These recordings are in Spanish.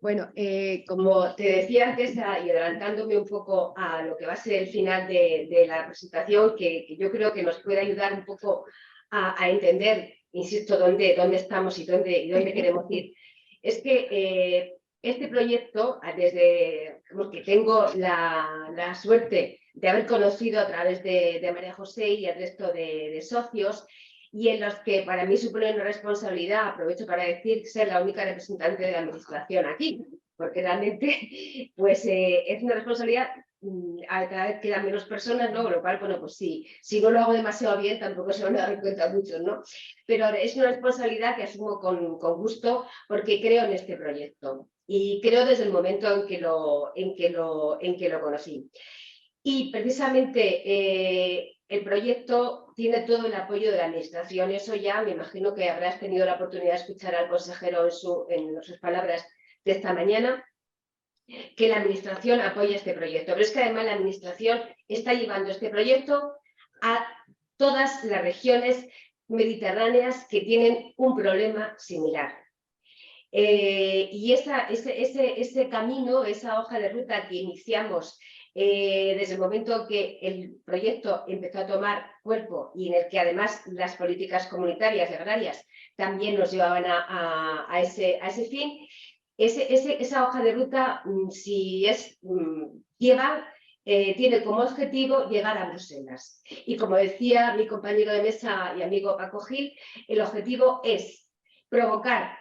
Bueno, como te decía antes, y adelantándome un poco a lo que va a ser el final de la presentación, que yo creo que nos puede ayudar un poco a entender, insisto, dónde estamos y dónde queremos ir. Es que este proyecto, porque tengo la suerte de haber conocido a través de María José y el resto de socios, y en los que para mí supone una responsabilidad, aprovecho para decir, ser la única representante de la administración aquí, porque realmente pues, es una responsabilidad, cada vez quedan menos personas, ¿no? Con lo cual, bueno, pues sí, si no lo hago demasiado bien, tampoco se van a dar cuenta muchos, ¿no? Pero es una responsabilidad que asumo con gusto porque creo en este proyecto y creo desde el momento en que lo conocí. Y precisamente el proyecto tiene todo el apoyo de la Administración. Eso ya me imagino que habrás tenido la oportunidad de escuchar al consejero en sus palabras de esta mañana, que la Administración apoya este proyecto. Pero es que además la Administración está llevando este proyecto a todas las regiones mediterráneas que tienen un problema similar. Y ese camino, esa hoja de ruta que iniciamos desde el momento que el proyecto empezó a tomar cuerpo y en el que además las políticas comunitarias y agrarias también nos llevaban a ese fin, esa hoja de ruta tiene como objetivo llegar a Bruselas. Y como decía mi compañero de mesa y amigo Paco Gil, el objetivo es provocar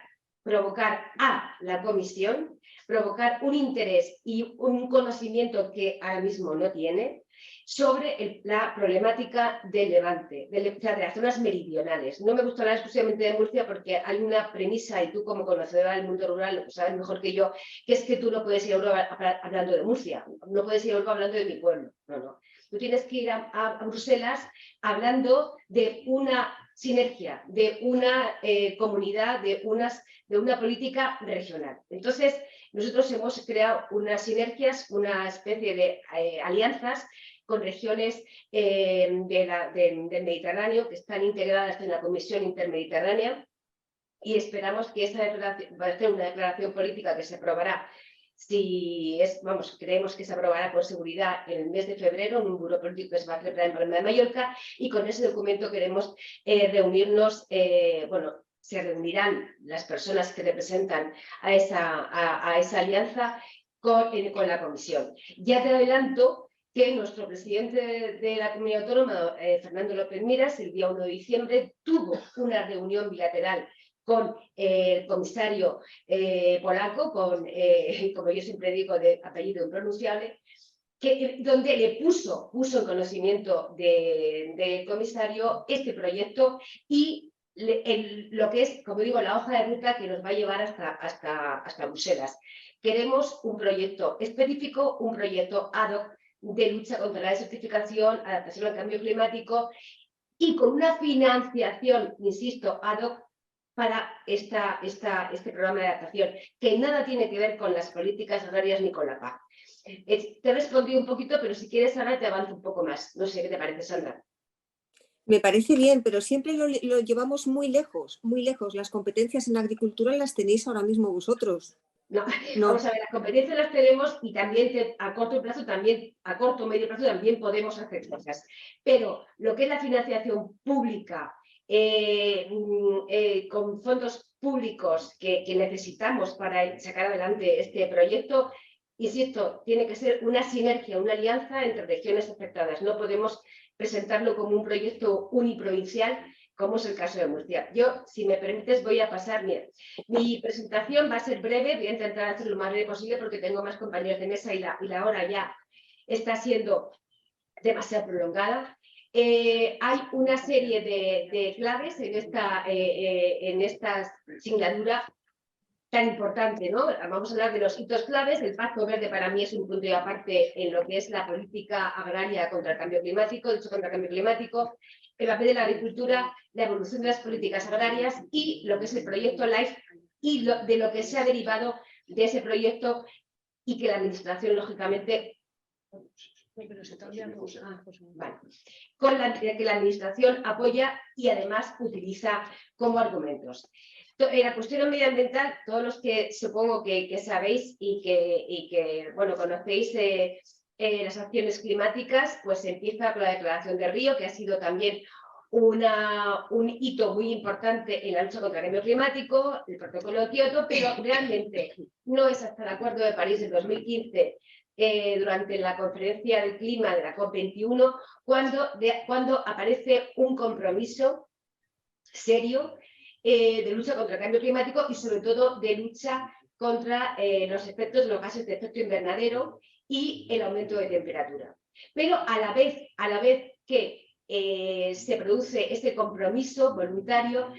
a la Comisión, provocar un interés y un conocimiento que ahora mismo no tiene sobre la problemática del Levante, de las zonas meridionales. No me gusta hablar exclusivamente de Murcia porque hay una premisa, y tú como conocedora del mundo rural lo sabes mejor que yo, que es que tú no puedes ir a Europa hablando de Murcia, no puedes ir a Europa hablando de mi pueblo, no. Tú tienes que ir a Bruselas hablando de una sinergia, de una comunidad, de una política regional. Entonces, nosotros hemos creado unas sinergias, una especie de alianzas con regiones del Mediterráneo que están integradas en la Comisión Intermediterránea y esperamos que esa declaración va a ser una declaración política que se aprobará. Creemos que se aprobará con seguridad en el mes de febrero en un buró político que se va a celebrar en Palma de Mallorca, y con ese documento queremos reunirnos, se reunirán las personas que representan a esa alianza con la Comisión. Ya te adelanto que nuestro presidente de la Comunidad Autónoma, Fernando López Miras, el día 1 de diciembre tuvo una reunión bilateral con el comisario polaco, como yo siempre digo, de apellido impronunciable, donde le puso en conocimiento del comisario este proyecto y lo que es, como digo, la hoja de ruta que nos va a llevar hasta Bruselas. Queremos un proyecto específico, un proyecto ad hoc de lucha contra la desertificación, adaptación al cambio climático y con una financiación, insisto, ad hoc para este programa de adaptación, que nada tiene que ver con las políticas agrarias ni con la PAC. Te he respondido un poquito, pero si quieres, Sandra, te avanzo un poco más. No sé qué te parece, Sandra. Me parece bien, pero siempre lo llevamos muy lejos, muy lejos. Las competencias en agricultura las tenéis ahora mismo vosotros. No. Vamos a ver, las competencias las tenemos y también a corto o medio plazo también podemos hacer cosas. Pero lo que es la financiación pública, con fondos públicos que necesitamos para sacar adelante este proyecto, insisto, tiene que ser una sinergia, una alianza entre regiones afectadas. No podemos presentarlo como un proyecto uniprovincial, como es el caso de Murcia. Yo, si me permites, voy a pasar. Mira, mi presentación va a ser breve, voy a intentar hacerlo lo más breve posible porque tengo más compañeros de mesa y la hora ya está siendo demasiado prolongada. Hay una serie de claves en esta singladura tan importante, ¿no? Vamos a hablar de los hitos claves. El Pacto Verde para mí es un punto de aparte en lo que es la política agraria contra el cambio climático, lucha contra el cambio climático, el papel de la agricultura, la evolución de las políticas agrarias y lo que es el proyecto LIFE y de lo que se ha derivado de ese proyecto y que la administración, lógicamente, que la administración apoya y además utiliza como argumentos. La cuestión medioambiental, todos los que supongo que sabéis y que bueno, conocéis las acciones climáticas, pues empieza con la Declaración de Río, que ha sido también un hito muy importante en la lucha contra el cambio climático, el protocolo de Kioto, pero realmente no es hasta el Acuerdo de París del 2015, durante la conferencia del clima de la COP21, cuando aparece un compromiso serio de lucha contra el cambio climático y sobre todo de lucha contra los efectos de los gases de efecto invernadero y el aumento de temperatura. Pero a la vez que se produce este compromiso voluntario,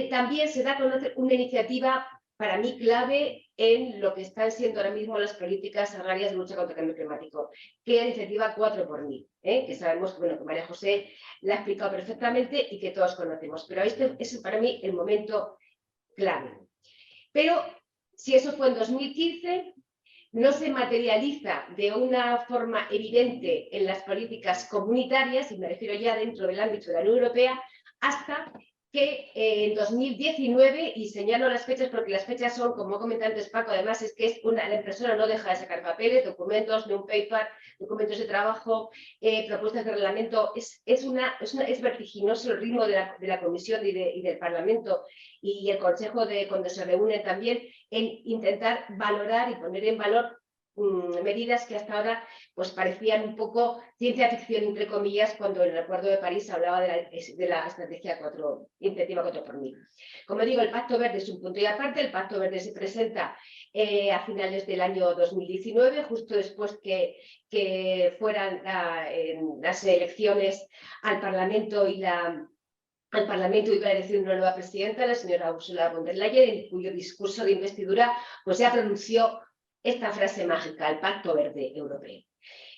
también se da a conocer una iniciativa para mí clave en lo que están siendo ahora mismo las políticas agrarias de lucha contra el cambio climático, que es la iniciativa 4x1000, que sabemos que, bueno, que María José la ha explicado perfectamente y que todos conocemos. Pero este es para mí el momento clave. Pero si eso fue en 2015, no se materializa de una forma evidente en las políticas comunitarias, y me refiero ya dentro del ámbito de la Unión Europea, hasta que en 2019, y señalo las fechas porque las fechas son, como comenta antes Paco, además es que la impresora no deja de sacar papeles, documentos, de un paper, documentos de trabajo, propuestas de reglamento. Es vertiginoso el ritmo de la Comisión y del Parlamento y el Consejo cuando se reúnen también en intentar valorar y poner en valor medidas que hasta ahora pues parecían un poco ciencia ficción, entre comillas, cuando en el Acuerdo de París se hablaba de la estrategia iniciativa 4x1000. Como digo, el Pacto Verde es un punto y aparte. El Pacto Verde se presenta a finales del año 2019, justo después que fueran las elecciones al Parlamento y la elección de una nueva presidenta, la señora Ursula von der Leyen, en cuyo discurso de investidura pues ya pronunció esta frase mágica: el Pacto Verde Europeo.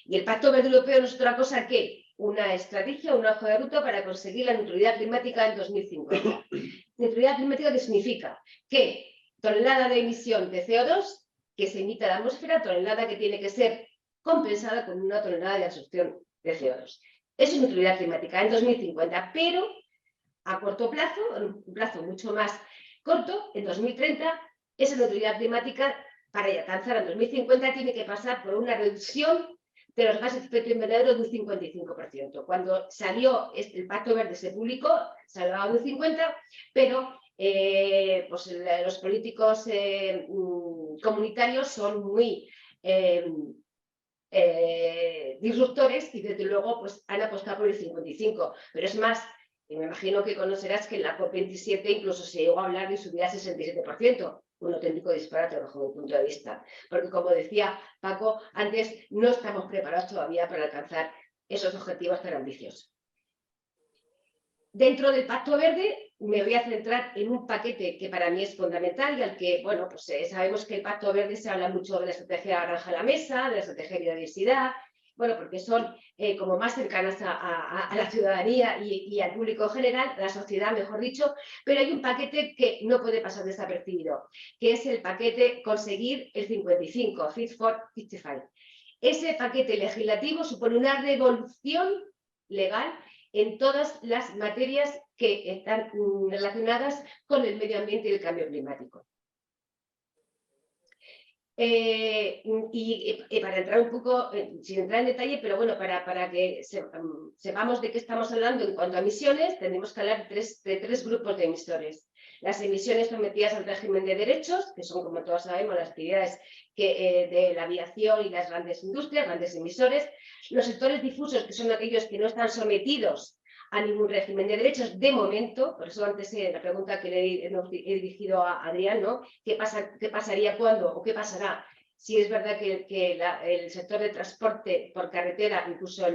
Y el Pacto Verde Europeo no es otra cosa que una estrategia, una hoja de ruta para conseguir la neutralidad climática en 2050. Neutralidad climática, que significa que tonelada de emisión de CO2 que se emite a la atmósfera, tonelada que tiene que ser compensada con una tonelada de absorción de CO2. Eso es neutralidad climática en 2050, pero a corto plazo, en un plazo mucho más corto, en 2030, esa neutralidad climática, para alcanzar en 2050, tiene que pasar por una reducción de los gases de efecto invernadero de un 55%. Cuando salió el Pacto Verde, se publicó, se hablaba de un 50%, pero pues los políticos comunitarios son muy disruptores y desde luego pues, han apostado por el 55%. Pero es más, me imagino que conocerás que en la COP27 incluso se llegó a hablar de subir al 67%. Un auténtico disparate bajo mi punto de vista. Porque, como decía Paco antes, no estamos preparados todavía para alcanzar esos objetivos tan ambiciosos. Dentro del Pacto Verde me voy a centrar en un paquete que para mí es fundamental y al que, bueno, pues sabemos que el Pacto Verde se habla mucho de la estrategia Granja a la Mesa, de la estrategia de biodiversidad, bueno, porque son como más cercanas a la ciudadanía y al público en general, a la sociedad, mejor dicho, pero hay un paquete que no puede pasar desapercibido, que es el paquete conseguir el 55, Fit for 55. Ese paquete legislativo supone una revolución legal en todas las materias que están relacionadas con el medio ambiente y el cambio climático. Para entrar un poco, sin entrar en detalle, pero bueno, para que sepamos de qué estamos hablando en cuanto a emisiones, tenemos que hablar de tres grupos de emisores. Las emisiones sometidas al régimen de derechos, que son, como todos sabemos, las actividades de la aviación y las grandes industrias, grandes emisores. Los sectores difusos, que son aquellos que no están sometidos a ningún régimen de derechos de momento. Por eso antes la pregunta que le he dirigido a Adrián, ¿no? ¿Qué pasaría cuándo o qué pasará si es verdad que el sector de transporte por carretera, incluso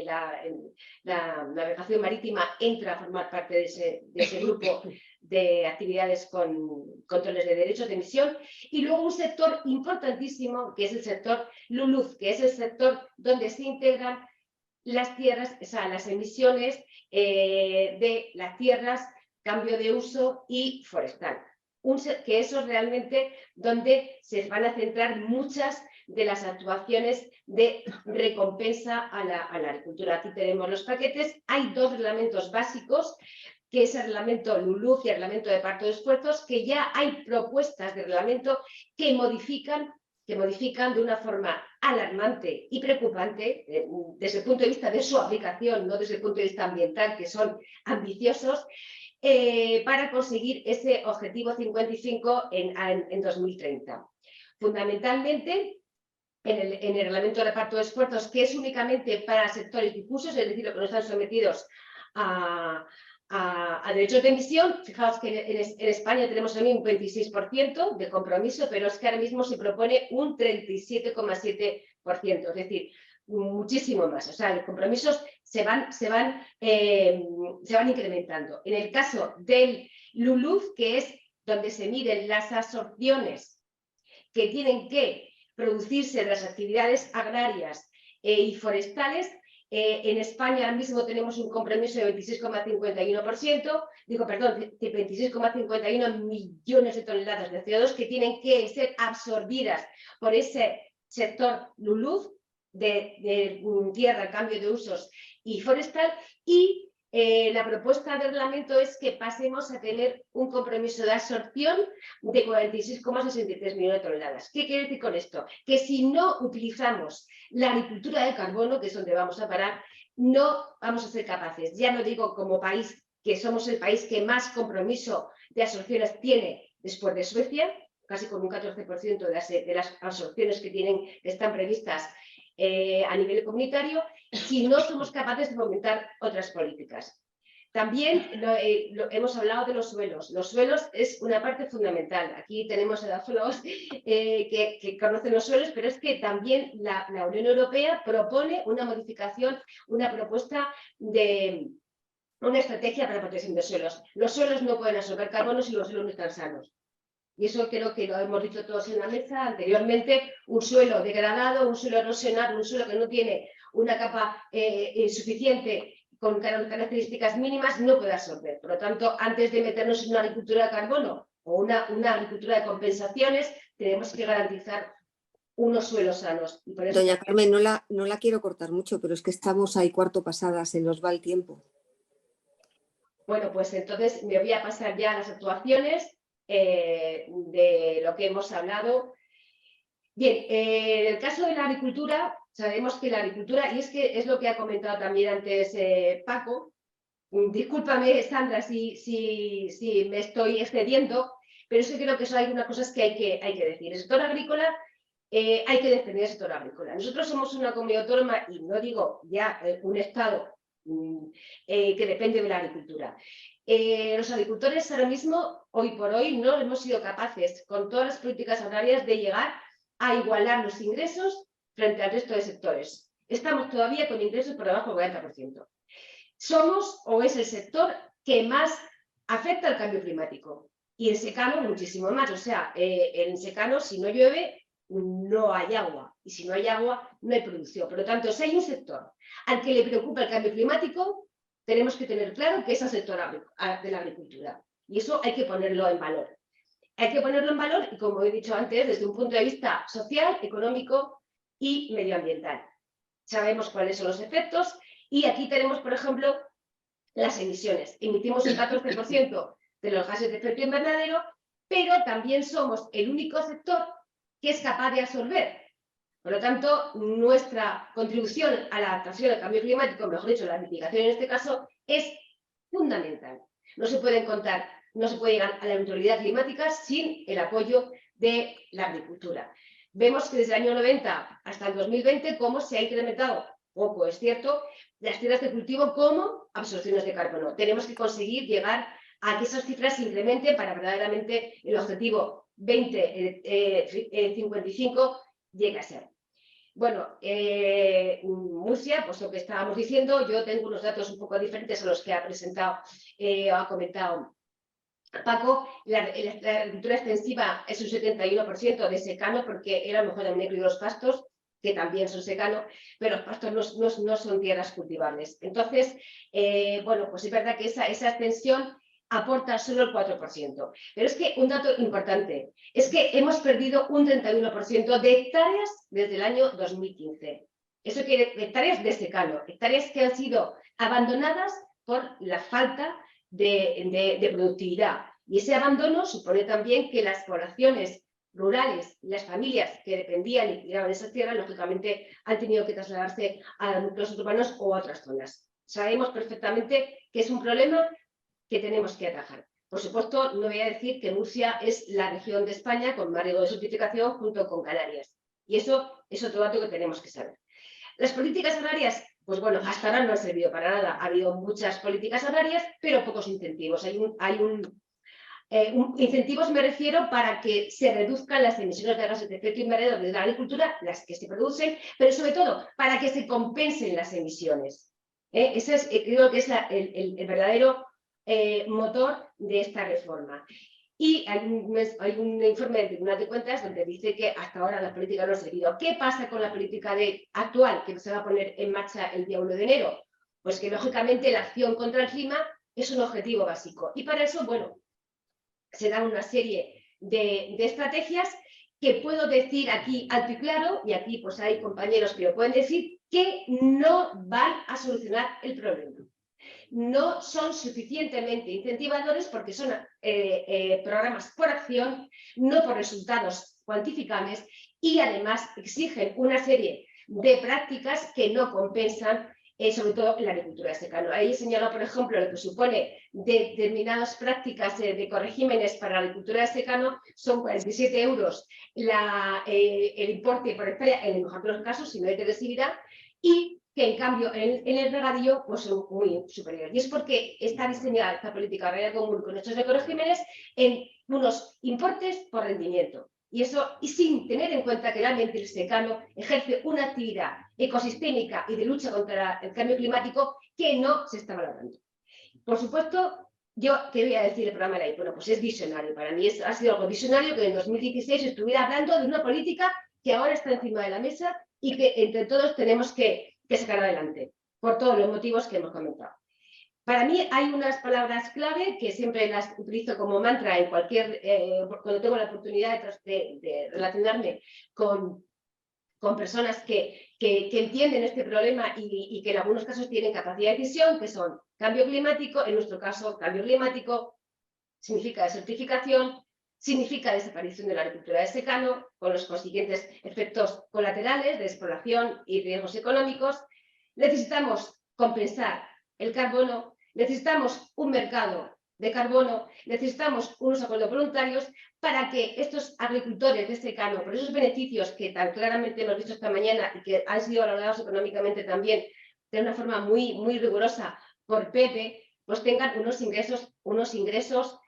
la navegación marítima, entra a formar parte de ese grupo de actividades con controles de derechos de emisión? Y luego un sector importantísimo, que es el sector LULUCF, que es el sector donde se integran las tierras, o sea, las emisiones de las tierras, cambio de uso y forestal. Que eso es realmente donde se van a centrar muchas de las actuaciones de recompensa a la agricultura. Aquí tenemos los paquetes. Hay dos reglamentos básicos que es el reglamento LULUCF y el reglamento de parto de esfuerzos, que ya hay propuestas de reglamento que modifican de una forma alarmante y preocupante desde el punto de vista de su aplicación, no desde el punto de vista ambiental, que son ambiciosos, para conseguir ese objetivo 55 en 2030. Fundamentalmente, en el reglamento de reparto de esfuerzos, que es únicamente para sectores difusos, es decir, los que no están sometidos a derechos de emisión. Fijaos que en España tenemos también un 26% de compromiso, pero es que ahora mismo se propone un 37,7%, es decir, muchísimo más. O sea, los compromisos se van incrementando. En el caso del LULUCF, que es donde se miden las absorciones que tienen que producirse de las actividades agrarias y forestales, en España ahora mismo tenemos un compromiso de 26,51%, de 26,51 millones de toneladas de CO2 que tienen que ser absorbidas por ese sector LULUCF de tierra, cambio de usos y forestal, y la propuesta de reglamento es que pasemos a tener un compromiso de absorción de 46,63 millones de toneladas. ¿Qué quiere decir con esto? Que si no utilizamos la agricultura de carbono, que es donde vamos a parar, no vamos a ser capaces. Ya no digo como país, que somos el país que más compromiso de absorciones tiene después de Suecia, casi con un 14% de las absorciones que están previstas a nivel comunitario, si no somos capaces de fomentar otras políticas. También hemos hablado de los suelos. Los suelos es una parte fundamental. Aquí tenemos edafólogos que conocen los suelos, pero es que también la Unión Europea propone una modificación, una propuesta de una estrategia para la protección de suelos. Los suelos no pueden absorber carbono si los suelos no están sanos. Y eso creo que lo hemos dicho todos en la mesa anteriormente. Un suelo degradado, un suelo erosionado, un suelo que no tiene una capa suficiente con características mínimas, no puede absorber. Por lo tanto, antes de meternos en una agricultura de carbono o una agricultura de compensaciones, tenemos que garantizar unos suelos sanos. Y por eso... Doña Carmen, no la quiero cortar mucho, pero es que estamos ahí cuarto pasadas, se nos va el tiempo. Bueno, pues entonces me voy a pasar ya a las actuaciones de lo que hemos hablado. Bien, en el caso de la agricultura, sabemos que la agricultura, y es que es lo que ha comentado también antes Paco, discúlpame Sandra si me estoy excediendo, pero es que creo que hay algunas cosas que hay que decir. El sector agrícola, hay que defender el sector agrícola. Nosotros somos una comunidad autónoma, y no digo ya un Estado que depende de la agricultura. Los agricultores ahora mismo, hoy por hoy, no hemos sido capaces, con todas las políticas agrarias, de llegar a igualar los ingresos frente al resto de sectores. Estamos todavía con ingresos por debajo del 40%. Somos o es el sector que más afecta al cambio climático. Y en secano muchísimo más. O sea, en secano, si no llueve, no hay agua. Y si no hay agua, no hay producción. Por lo tanto, si hay un sector al que le preocupa el cambio climático, tenemos que tener claro que es el sector de la agricultura. Y eso hay que ponerlo en valor. Hay que ponerlo en valor, y como he dicho antes, desde un punto de vista social, económico y medioambiental. Sabemos cuáles son los efectos, y aquí tenemos, por ejemplo, las emisiones. Emitimos un 14% de los gases de efecto invernadero, pero también somos el único sector que es capaz de absorber. Por lo tanto, nuestra contribución a la adaptación al cambio climático, mejor dicho, la mitigación en este caso, es fundamental. No se puede llegar a la neutralidad climática sin el apoyo de la agricultura. Vemos que desde el año 90 hasta el 2020 cómo se ha incrementado, poco es cierto, las tierras de cultivo como absorciones de carbono. Tenemos que conseguir llegar a que esas cifras se incrementen para verdaderamente el objetivo 2055 llegue a ser. Bueno, Murcia, pues lo que estábamos diciendo, yo tengo unos datos un poco diferentes a los que ha presentado o ha comentado Paco. La agricultura extensiva es un 71% de secano, porque era mejor el negro y los pastos, que también son secano, pero los pastos no son tierras cultivables. Entonces, bueno, pues es verdad que esa extensión aporta solo el 4%. Pero es que un dato importante es que hemos perdido un 31% de hectáreas desde el año 2015. Eso quiere hectáreas de secano, hectáreas que han sido abandonadas por la falta de productividad. Y ese abandono supone también que las poblaciones rurales, las familias que dependían y cuidaban de esas tierras, lógicamente han tenido que trasladarse a núcleos urbanos o a otras zonas. Sabemos perfectamente que es un problema que tenemos que atajar. Por supuesto, no voy a decir que Murcia es la región de España con más riesgo de desertificación junto con Canarias. Y eso es otro dato que tenemos que saber. Las políticas agrarias, pues bueno, hasta ahora no han servido para nada. Ha habido muchas políticas agrarias, pero pocos incentivos. Incentivos me refiero para que se reduzcan las emisiones de gases de efecto invernadero de la agricultura, las que se producen, pero sobre todo para que se compensen las emisiones. Ese es, creo que es el verdadero motor de esta reforma. Y hay un informe del Tribunal de Cuentas donde dice que hasta ahora la política no ha servido. ¿Qué pasa con la política actual que se va a poner en marcha el día 1 de enero? Pues que lógicamente la acción contra el clima es un objetivo básico. Y para eso, bueno, se dan una serie de estrategias que puedo decir aquí alto y claro, y aquí pues hay compañeros que lo pueden decir, que no van a solucionar el problema. No son suficientemente incentivadores porque son programas por acción, no por resultados cuantificables, y además exigen una serie de prácticas que no compensan, sobre todo en la agricultura de secano. Ahí he señalado, por ejemplo, lo que supone determinadas prácticas de ecoregímenes para la agricultura de secano, son 47 euros el importe por hectárea, en el mejor de los casos, si no hay agresividad, y que en cambio en el regadío pues son muy superiores. Y es porque está diseñada esta política agraria común con estos ecoregímenes en unos importes por rendimiento. Y sin tener en cuenta que realmente el secano ejerce una actividad ecosistémica y de lucha contra el cambio climático que no se está valorando. Por supuesto, yo, ¿qué voy a decir del programa de ley? Bueno, pues es visionario. Para mí ha sido algo visionario que en 2016 estuviera hablando de una política que ahora está encima de la mesa y que entre todos tenemos que sacar adelante, por todos los motivos que hemos comentado. Para mí hay unas palabras clave que siempre las utilizo como mantra en cuando tengo la oportunidad de relacionarme con personas que entienden este problema y que en algunos casos tienen capacidad de decisión, que son cambio climático. En nuestro caso, cambio climático significa desertificación, significa desaparición de la agricultura de secano, con los consiguientes efectos colaterales de exploración y riesgos económicos. Necesitamos compensar el carbono, necesitamos un mercado de carbono, necesitamos unos acuerdos voluntarios para que estos agricultores de secano, por esos beneficios que tan claramente hemos visto esta mañana y que han sido valorados económicamente también de una forma muy, muy rigurosa por Pepe, pues tengan unos ingresos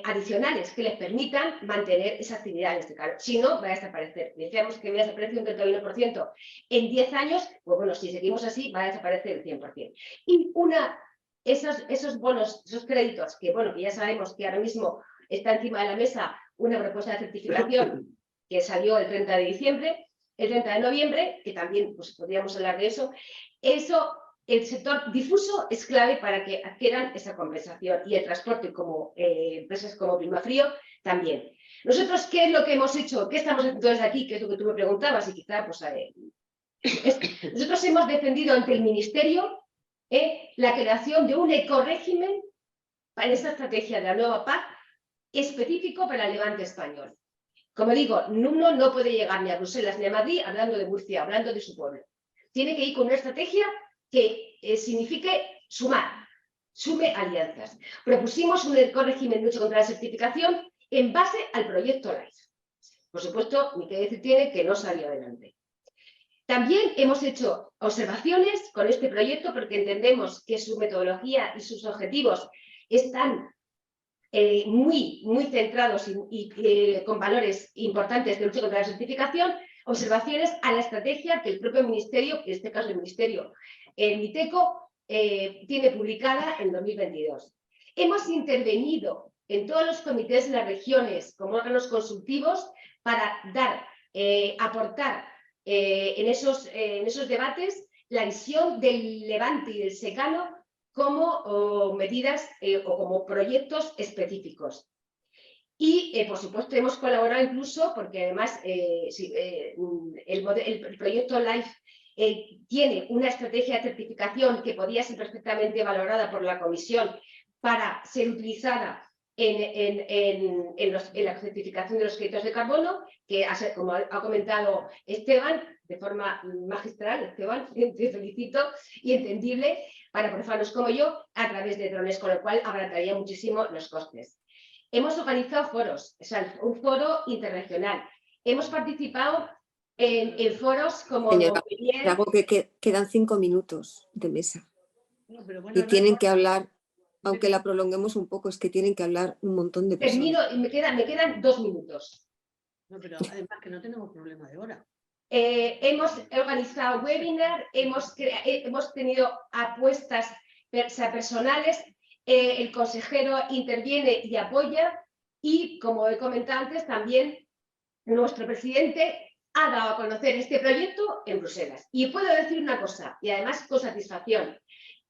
adicionales que les permitan mantener esa actividad en este caso. Si no, va a desaparecer. Decíamos que va a desaparecer un 31%. En 10 años, pues bueno, si seguimos así, va a desaparecer el 100%. Y esos bonos, esos créditos, que bueno, que ya sabemos que ahora mismo está encima de la mesa una propuesta de certificación que salió el 30 de diciembre, el 30 de noviembre, que también pues, podríamos hablar de eso, el sector difuso es clave para que adquieran esa compensación y el transporte como empresas como Primafrío también. Nosotros, ¿qué es lo que hemos hecho? ¿Qué estamos haciendo desde aquí? Que es lo que tú me preguntabas y quizá pues, nosotros hemos defendido ante el Ministerio la creación de un ecorégimen para esta estrategia de la nueva PAC específico para el levante español. Como digo, uno no puede llegar ni a Bruselas ni a Madrid hablando de Murcia, hablando de su pueblo. Tiene que ir con una estrategia que signifique sume alianzas. Propusimos un ecorégimen de lucha contra la desertificación en base al proyecto LIFE. Por supuesto, ni que decir tiene que no salió adelante. También hemos hecho observaciones con este proyecto porque entendemos que su metodología y sus objetivos están muy, muy centrados y con valores importantes de lucha contra la desertificación. Observaciones a la estrategia que el propio ministerio, en este caso el ministerio, el MITECO, tiene publicada en 2022. Hemos intervenido en todos los comités de las regiones como órganos consultivos para aportar en esos debates la visión del levante y del secano como medidas o como proyectos específicos. Y, por supuesto, hemos colaborado incluso porque además el proyecto LIFE tiene una estrategia de certificación que podía ser perfectamente valorada por la Comisión para ser utilizada en la certificación de los créditos de carbono, que como ha comentado Esteban, de forma magistral, Esteban, te felicito, y entendible para profanos como yo, a través de drones, con lo cual abarataría muchísimo los costes. Hemos organizado foros, o sea, un foro interregional. Hemos participado en foros como Señora, Montpellier. hago que quedan 5 minutos de mesa. No, pero bueno, y tienen que hablar, aunque la prolonguemos un poco, es que tienen que hablar un montón de personas. Termino y me quedan 2 minutos. No, pero además que no tenemos problema de hora. Hemos organizado webinar, hemos tenido apuestas personales, el consejero interviene y apoya, y como he comentado antes, también nuestro presidente ha dado a conocer este proyecto en Bruselas. Y puedo decir una cosa, y además con satisfacción: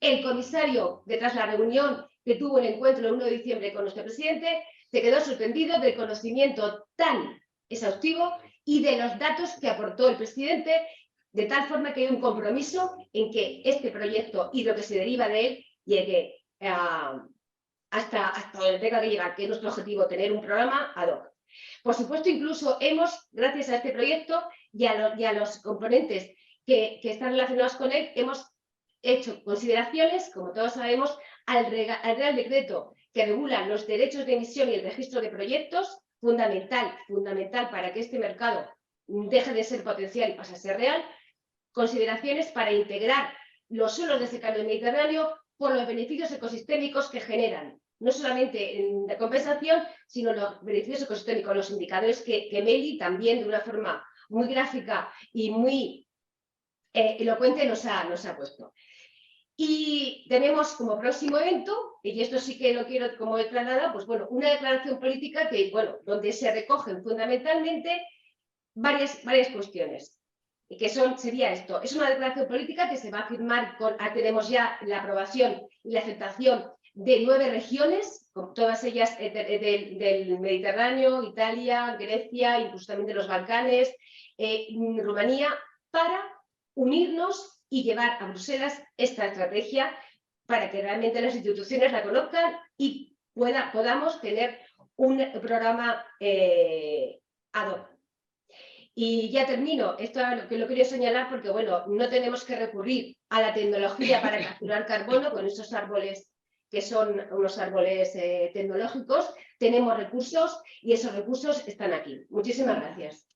el comisario, tras la reunión que tuvo el encuentro el 1 de diciembre con nuestro presidente, se quedó sorprendido del conocimiento tan exhaustivo y de los datos que aportó el presidente, de tal forma que hay un compromiso en que este proyecto y lo que se deriva de él llegue hasta donde tenga que llegar, que es nuestro objetivo, tener un programa ad hoc. Por supuesto, incluso gracias a este proyecto y a los componentes que están relacionados con él, hemos hecho consideraciones, como todos sabemos, al Real Decreto que regula los derechos de emisión y el registro de proyectos, fundamental para que este mercado deje de ser potencial y pase a ser real, consideraciones para integrar los suelos de secano del Mediterráneo por los beneficios ecosistémicos que generan, no solamente en la compensación, sino los beneficios ecosistémicos, los indicadores que Meli también de una forma muy gráfica y muy elocuente nos ha puesto. Y tenemos como próximo evento, y esto sí que lo quiero como declarada, pues bueno, una declaración política que, bueno, donde se recogen fundamentalmente varias cuestiones. Y que sería esto: es una declaración política que se va a firmar tenemos ya la aprobación y la aceptación de 9 regiones, todas ellas del Mediterráneo, Italia, Grecia, incluso también de los Balcanes, Rumanía, para unirnos y llevar a Bruselas esta estrategia para que realmente las instituciones la conozcan y podamos tener un programa ad hoc. Y ya termino, esto es lo quería señalar porque, bueno, no tenemos que recurrir a la tecnología para capturar carbono con esos árboles que son unos árboles tecnológicos. Tenemos recursos y esos recursos están aquí. Muchísimas gracias.